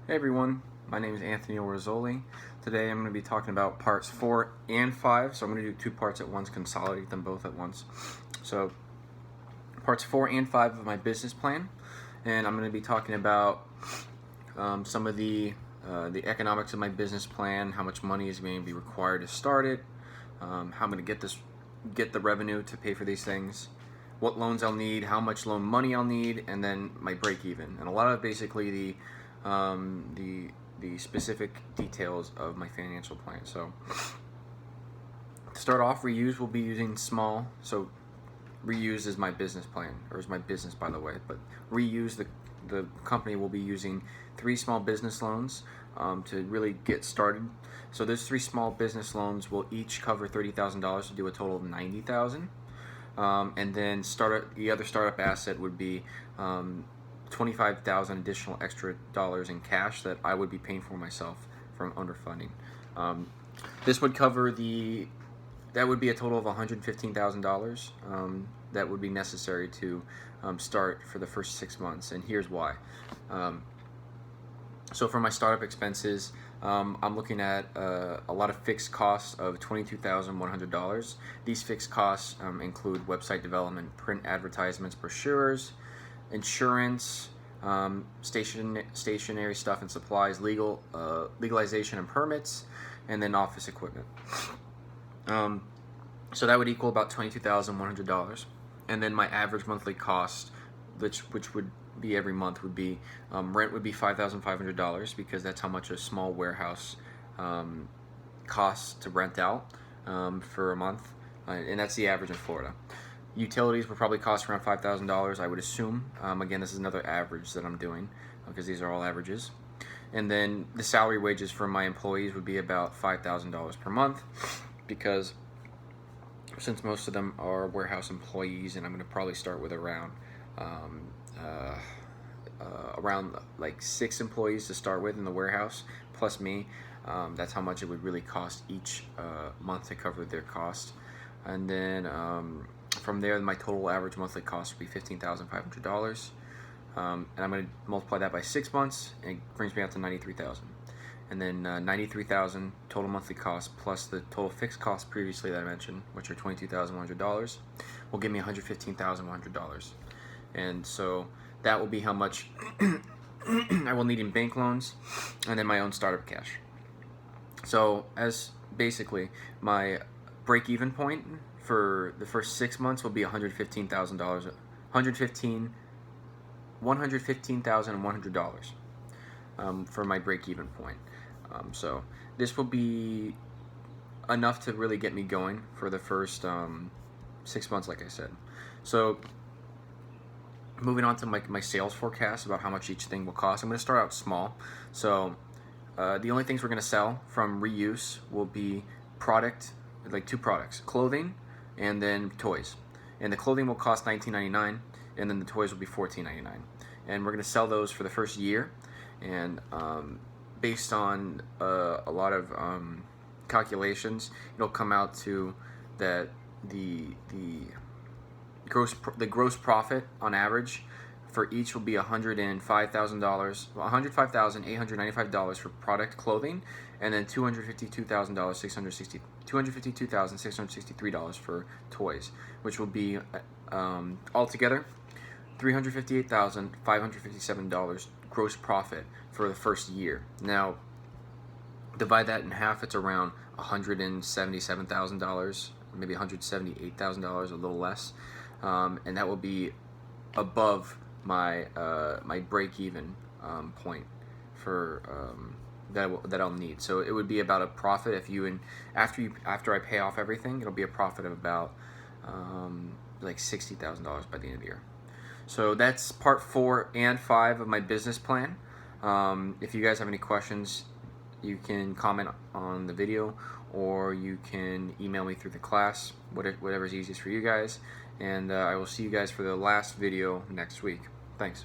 Hey everyone, my name is Anthony Orzoli. Today I'm going to be talking about parts 4 and 5, so I'm going to do two parts at once, consolidate them both at once. So, parts 4 and 5 of my business plan, and I'm going to be talking about some of the economics of my business plan, how much money is going to be required to start it, how I'm going to get the revenue to pay for these things, what loans I'll need, how much loan money I'll need, and then my break even, and a lot of basically the specific details of my financial plan. So to start off, reuse will be using small. So reuse is my business plan, or is my business, by the way. But reuse, the company will be using 3 small business loans to really get started. So those 3 small business loans will each cover $30,000 to do a total of $90,000. And then the other startup asset would be 25,000 additional extra dollars in cash that I would be paying for myself from underfunding. This would cover that would be a total of $115,000 that would be necessary to start for the first 6 months, and here's why. So for my startup expenses, I'm looking at a lot of fixed costs of $22,100. These fixed costs include website development, print advertisements, brochures, insurance, stationary stuff and supplies, legalization and permits, and then office equipment. So that would equal about $22,100. And then my average monthly cost, which would be every month, would be rent would be $5,500 because that's how much a small warehouse costs to rent out for a month, and that's the average in Florida. Utilities would probably cost around $5,000, I would assume. Again, this is another average that I'm doing because these are all averages. And then the salary wages for my employees would be about $5,000 per month, because since most of them are warehouse employees, and I'm going to probably start with around like 6 employees to start with in the warehouse, plus me. That's how much it would really cost each month to cover their cost. And then from there, my total average monthly cost would be $15,500. And I'm going to multiply that by 6 months, and it brings me out to $93,000. And then $93,000 total monthly cost plus the total fixed cost previously that I mentioned, which are $22,100, will give me $115,100. And so that will be how much I will need in bank loans, and then my own startup cash. So as basically my break-even point for the first 6 months will be $115,000, $115,100 for my break-even point. So this will be enough to really get me going for the first 6 months, like I said. So moving on to my sales forecast about how much each thing will cost. I'm going to start out small. So the only things we're going to sell from reuse will be like 2 products, clothing and then toys. And the clothing will cost $19.99, and then the toys will be $14.99. And we're going to sell those for the first year. And based on a lot of calculations, it'll come out to that the gross profit on average for each will be $105,895 for product clothing, and then $252,663 for toys, which will be altogether $358,557 gross profit for the first year. Now, divide that in half, it's around $177,000, maybe $178,000, a little less, and that will be above my my break-even point for that I'll need. So it would be about a profit after I pay off everything, it'll be a profit of about like $60,000 by the end of the year. So that's part 4 and 5 of my business plan. If you guys have any questions, you can comment on the video, or you can email me through the class, whatever's easiest for you guys. And I will see you guys for the last video next week. Thanks.